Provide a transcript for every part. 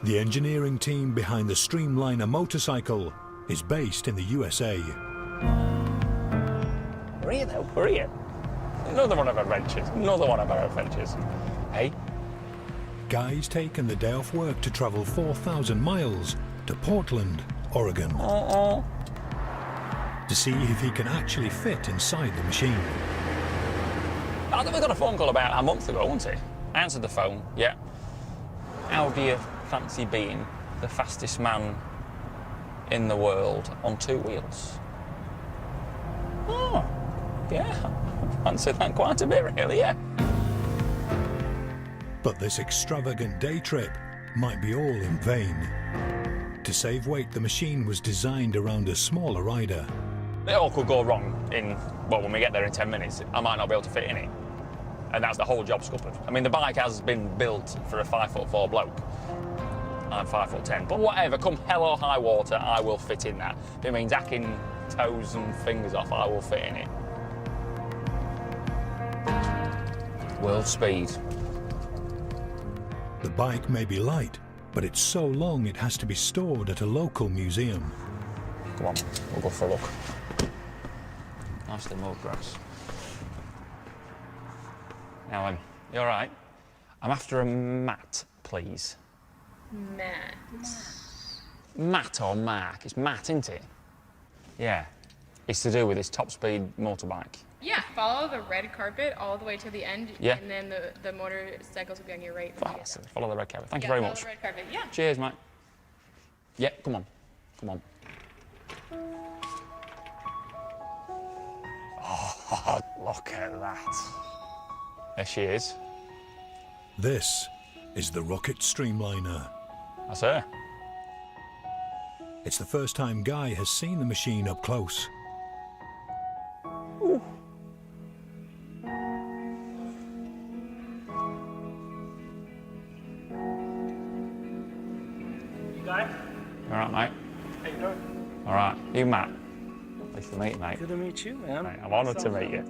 The engineering team behind the Streamliner motorcycle is based in the USA. We're here though, we're here. Another one of our adventures, another one of our adventures. Hey? Guy's taken the day off work to travel 4,000 miles to Portland, Oregon, to see if he can actually fit inside the machine. I think we got a phone call about a month ago, wasn't it? I answered the phone, yeah. How do you fancy being the fastest man in the world on two wheels? Oh, yeah. I fancy that quite a bit, really, yeah. But this extravagant day trip might be all in vain. To save weight, the machine was designed around a smaller rider. It all could go wrong well, when we get there in 10 minutes, I might not be able to fit in it. And that's the whole job scuppered. I mean, the bike has been built for a 5'4" bloke. I'm 5'10", but whatever, come hell or high water, I will fit in that. If it means hacking toes and fingers off, I will fit in it. World speed. The bike may be light, but it's so long it has to be stored at a local museum. Come on, we'll go for a look. Nicely mowed grass. Now, you all right? I'm after a Matt, please. Matt. Matt or Mark? It's Matt, isn't it? Yeah. It's to do with his top speed motorbike. Yeah, follow the red carpet all the way to the end, Yeah. and then the motorcycles will be on your right. Follow the red carpet. Thank you very much. Follow the red carpet, yeah. Cheers, mate. Yeah, come on. Come on. Oh, look at that. There she is. This is the Rocket Streamliner. That's her. It's the first time Guy has seen the machine up close. Ooh. Guy? All right, mate. How you doing? All right. You, Matt. Nice to meet you, mate. Good to meet you, man. Mate, I'm honoured to meet you.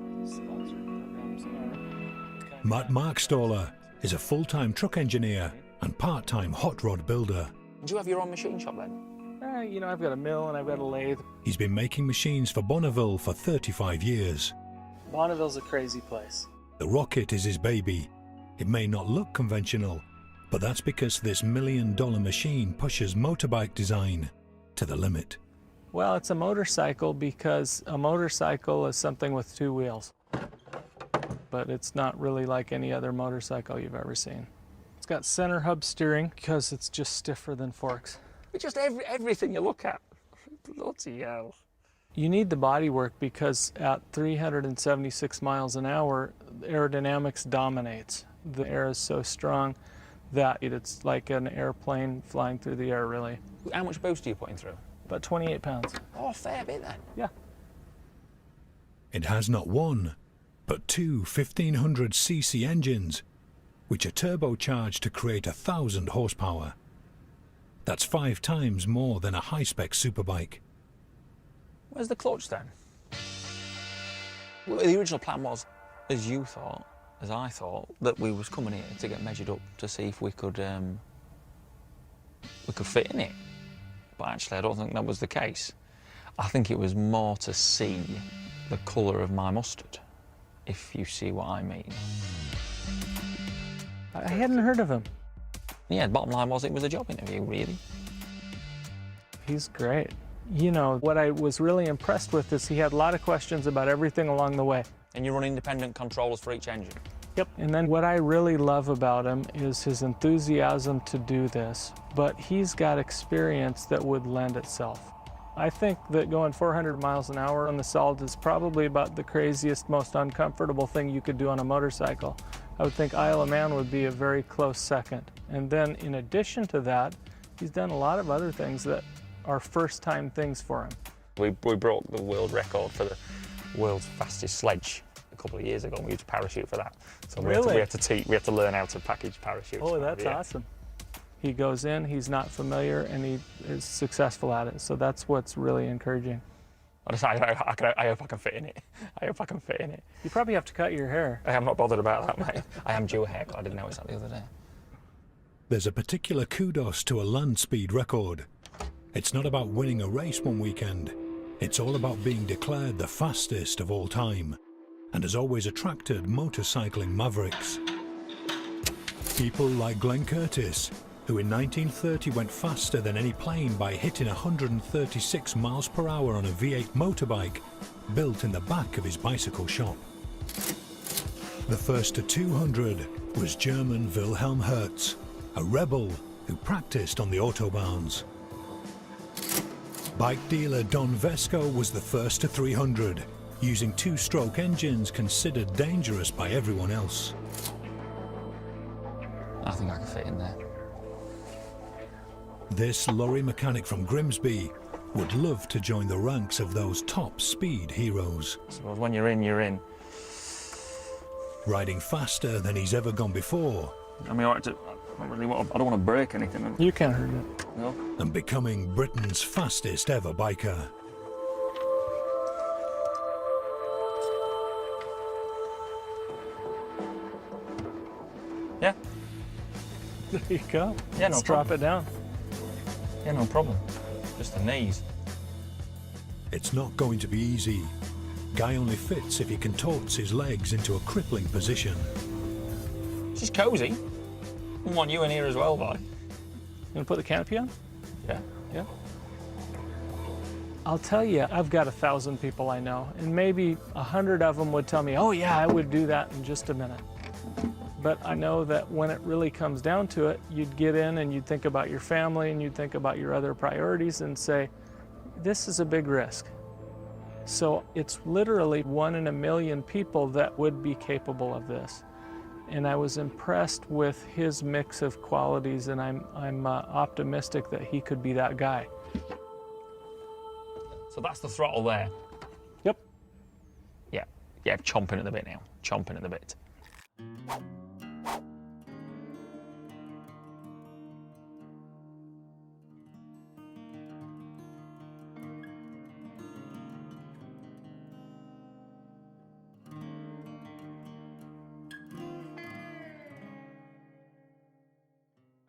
Matt Markstaller is a full-time truck engineer and part-time hot rod builder. Do you have your own machine shop then? You know, I've got a mill and I've got a lathe. He's been making machines for Bonneville for 35 years. Bonneville's a crazy place. The Rocket is his baby. It may not look conventional, but that's because this $1 million machine pushes motorbike design to the limit. Well, it's a motorcycle because a motorcycle is something with two wheels. But it's not really like any other motorcycle you've ever seen. It's got center hub steering because it's just stiffer than forks. It's just everything you look at. Bloody hell. You need the bodywork because at 376 miles an hour, aerodynamics dominates. The air is so strong that it's like an airplane flying through the air, really. How much boost are you putting through? About 28 pounds. Oh, fair bit then. Yeah. It has not one, but two 1500cc engines, which are turbocharged to create 1,000 horsepower. That's 5 times more than a high-spec superbike. Where's the clutch then? Well, the original plan was, as you thought, as I thought, that we was coming here to get measured up to see if we could fit in it. But actually, I don't think that was the case. I think it was more to see the colour of my mustard, if you see what I mean. I hadn't heard of him. Yeah, the bottom line was it was a job interview, really. He's great. You know, what I was really impressed with is he had a lot of questions about everything along the way. And you run independent controllers for each engine? Yep. And then what I really love about him is his enthusiasm to do this, but he's got experience that would lend itself. I think that going 400 miles an hour on the solid is probably about the craziest, most uncomfortable thing you could do on a motorcycle. I would think Isle of Man would be a very close second. And then in addition to that, he's done a lot of other things that are first-time things for him. We broke the world record for the world's fastest sledge a couple of years ago, and we used a parachute for that. So Really? we had to learn how to package parachutes. Oh, that's awesome. He goes in, he's not familiar, and he is successful at it. So that's what's really encouraging. I hope I can fit in it. I hope I can fit in it. You probably have to cut your hair. I'm not bothered about that, mate. I am due a haircut. I didn't notice that the other day. There's a particular kudos to a land speed record. It's not about winning a race one weekend. It's all about being declared the fastest of all time, and has always attracted motorcycling mavericks. People like Glenn Curtis, who in 1930 went faster than any plane by hitting 136 miles per hour on a V8 motorbike built in the back of his bicycle shop. The first to 200 was German Wilhelm Hertz, a rebel who practiced on the autobahns. Bike dealer Don Vesco was the first to 300, using two-stroke engines considered dangerous by everyone else. I think I can fit in there. This lorry mechanic from Grimsby would love to join the ranks of those top speed heroes. I suppose when you're in, you're in. Riding faster than he's ever gone before, I mean, I don't want to break anything. You can't hurt it. No. and becoming Britain's fastest ever biker. Yeah. There you go. Yeah, no Let's drop it down. Yeah, no problem. Just the knees. It's not going to be easy. Guy only fits if he contorts his legs into a crippling position. This is cosy. I want you in here as well, boy. You gonna put the canopy on? Yeah. Yeah. I'll tell you, I've got 1,000 people I know, and maybe 100 of them would tell me, oh yeah, I would do that in just a minute. But I know that when it really comes down to it, you'd get in and you'd think about your family and you'd think about your other priorities and say, this is a big risk. So it's literally 1 in a million people that would be capable of this. And I was impressed with his mix of qualities, and I'm optimistic that he could be that guy. So that's the throttle there. Yep. Yeah. Yeah, chomping at the bit now. Chomping at the bit.